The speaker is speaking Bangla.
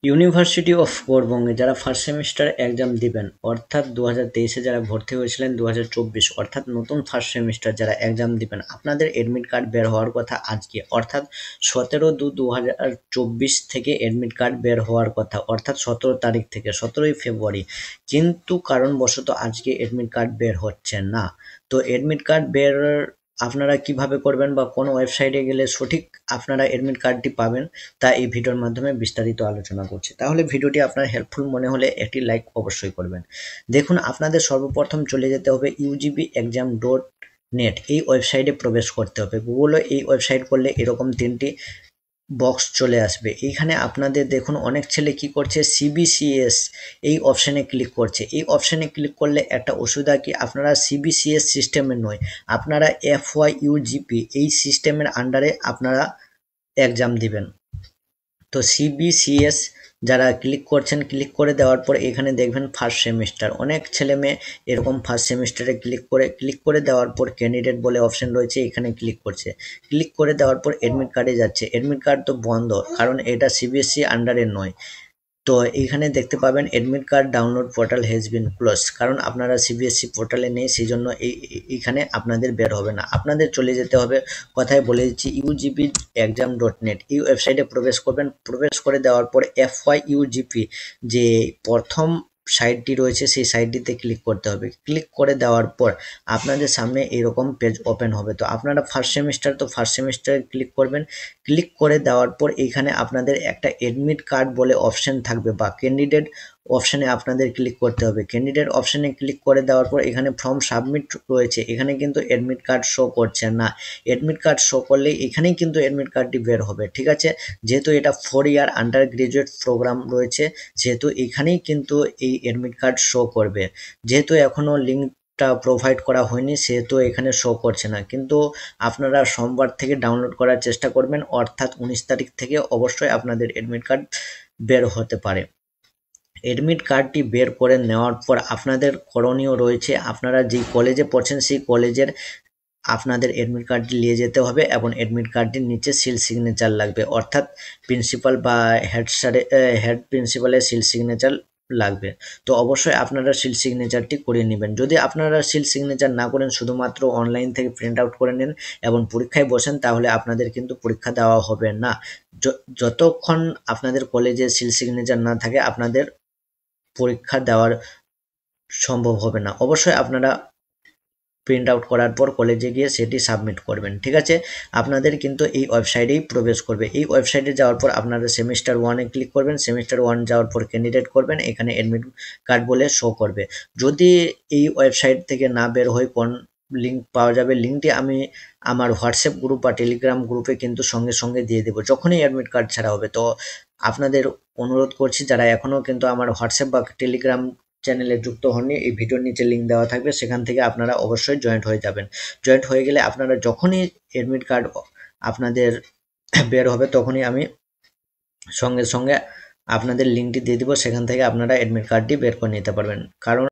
ইউনিভার্সিটি অফ গৌড়বঙ্গে যারা ফার্স্ট সেমিস্টার এক্সাম দিবেন অর্থাৎ 2023-এ যারা ভর্তি হয়েছিলেন 2024 অর্থাৎ নতুন ফার্স্ট সেমিস্টার যারা এক্সাম দিবেন আপনাদের এডমিট কার্ড বের হওয়ার কথা আজকে অর্থাৎ 17/2/2024 থেকে এডমিট কার্ড বের হওয়ার কথা অর্থাৎ 17 তারিখ থেকে 17ই ফেব্রুয়ারি, কিন্তু কারণবশত আজকে এডমিট কার্ড বের হচ্ছে না। তো এডমিট কার্ড বের আপনারা কিভাবে করবেন বা কোন ওয়েবসাইটে গেলে সঠিক আপনারা এডমিট কার্ডটি পাবেন তা এই ভিডিওর মাধ্যমে বিস্তারিত আলোচনা করছি। তাহলে ভিডিওটি আপনার হেল্পফুল মনে হলে একটি লাইক অবশ্যই করবেন। দেখুন, আপনাদের সর্বপ্রথম চলে যেতে হবে UGBexam.net এই ওয়েবসাইটে প্রবেশ করতে হবে। গুগলে এই ওয়েবসাইট করলে এরকম 3টি বক্স চলে আসবে। এইখানে আপনাদের দেখুন অনেক ছেলে কি করছে, CBCS এই অপশানে ক্লিক করছে। এই অপশানে ক্লিক করলে একটা অসুবিধা কি, আপনারা CBCS সিস্টেমে নয়, আপনারা FYUGP এই সিস্টেমের আন্ডারে আপনারা এক্সাম দিবেন। তো CBCS যারা ক্লিক করছেন, ক্লিক করে দেওয়ার পর এখানে দেখবেন ফার্স্ট সেমিস্টার, অনেক ছেলে মেয়ে এরকম ফার্স্ট সেমিস্টারে ক্লিক করে দেওয়ার পর ক্যান্ডিডেট বলে অপশন রয়েছে, এখানে ক্লিক করছে। ক্লিক করে দেওয়ার পর এডমিট কার্ডে যাচ্ছে। এডমিট কার্ড তো বন্ধ, কারণ এটা CBSE আন্ডারে নয়। তো এইখানে দেখতে পাবেন admit card download portal has been close, কারণ আপনারা CBSE পোর্টালে নেই, সেই জন্য এইখানে আপনাদের বের হবে না। আপনাদের চলে যেতে হবে, কথায় বলে দিচ্ছি, UGBexam.net এই ওয়েবসাইটে প্রবেশ করবেন। প্রবেশ করে দেওয়ার পর FYUGP যে প্রথম সাইটটি রয়েছে সেই সাইটটিতে ক্লিক করতে হবে। ক্লিক করে দেওয়ার পর আপনাদের সামনে এরকম পেজ ওপেন হবে। তো আপনারা ফার্স্ট সেমিস্টারে ক্লিক করবেন। ক্লিক করে দেওয়ার পর এইখানে আপনাদের একটা এডমিট কার্ড বলে অপশন থাকবে বা ক্যান্ডিডেট অপশানে আপনাদের ক্লিক করতে হবে। ক্যান্ডিডেট অপশানে ক্লিক করে দেওয়ার পর এখানে ফর্ম সাবমিট রয়েছে, এখানে কিন্তু এডমিট কার্ড শো করছে না। এডমিট কার্ড শো করলে এখানেই কিন্তু এডমিট কার্ডটি বের হবে, ঠিক আছে। যেহেতু এটা 4 ইয়ার আন্ডার গ্রাজুয়েট প্রোগ্রাম রয়েছে, সেহেতু এখানেই কিন্তু এই এডমিট কার্ড শো করবে। যেহেতু এখনো লিঙ্কটা প্রোভাইড করা হয়নি, সেহেতু এখানে শো করছে না, কিন্তু আপনারা সোমবার থেকে ডাউনলোড করার চেষ্টা করবেন, অর্থাৎ 19 তারিখ থেকে অবশ্যই আপনাদের এডমিট কার্ড বের হতে পারে। এডমিট কার্ডটি বের করে নেওয়ার পর আপনাদের করণীয় রয়েছে, আপনারা যেই কলেজে পড়ছেন সেই কলেজের আপনাদের এডমিট কার্ডটি নিয়ে যেতে হবে এবং এডমিট কার্ডটির নিচে সিল সিগনেচার লাগবে, অর্থাৎ প্রিন্সিপাল বা হেড প্রিন্সিপালের সিল সিগনেচার লাগবে। তো অবশ্যই আপনারা সিল সিগনেচারটি করিয়ে নেবেন। যদি আপনারা সিল সিগনেচার না করেন, শুধুমাত্র অনলাইন থেকে প্রিন্ট আউট করে নেন এবং পরীক্ষায় বসেন, তাহলে আপনাদের কিন্তু পরীক্ষা দেওয়া হবে না। যতক্ষণ আপনাদের কলেজে সিল সিগনেচার না থাকে আপনাদের পরীক্ষা দেওয়ার সম্ভব হবে না। অবশ্যই আপনারা প্রিন্ট আউট করার পর কলেজে গিয়ে সেটি সাবমিট করবেন, ঠিক আছে। আপনাদের কিন্তু এই ওয়েবসাইটেই প্রবেশ করবে। এই ওয়েবসাইটে যাওয়ার পর আপনারা সেমিস্টার 1-এ ক্লিক করবেন। সেমিস্টার 1 যাওয়ার পর ক্যান্ডিডেট করবেন, এখানে এডমিট কার্ড বলে শো করবে। যদি এই ওয়েবসাইট থেকে না বের হয়, কোন লিঙ্ক পাওয়া যাবে, লিঙ্কটি আমি আমার হোয়াটসঅ্যাপ গ্রুপ বা টেলিগ্রাম গ্রুপে কিন্তু সঙ্গে সঙ্গে দিয়ে দেবো যখনই অ্যাডমিট কার্ড ছাড়া হবে। তো আপনাদের অনুরোধ করছি, যারা এখনও কিন্তু আমার হোয়াটসঅ্যাপ বা টেলিগ্রাম চ্যানেলে যুক্ত হননি, এই ভিডিওর নিচে লিঙ্ক দেওয়া থাকবে, সেখান থেকে আপনারা অবশ্যই জয়েন্ট হয়ে যাবেন। জয়েন্ট হয়ে গেলে আপনারা যখনই এডমিট কার্ড আপনাদের বের হবে, তখনই আমি সঙ্গে সঙ্গে আপনাদের লিঙ্কটি দিয়ে দিব, সেখান থেকে আপনারা এডমিট কার্ডটি বের করে নিতে পারবেন। কারণ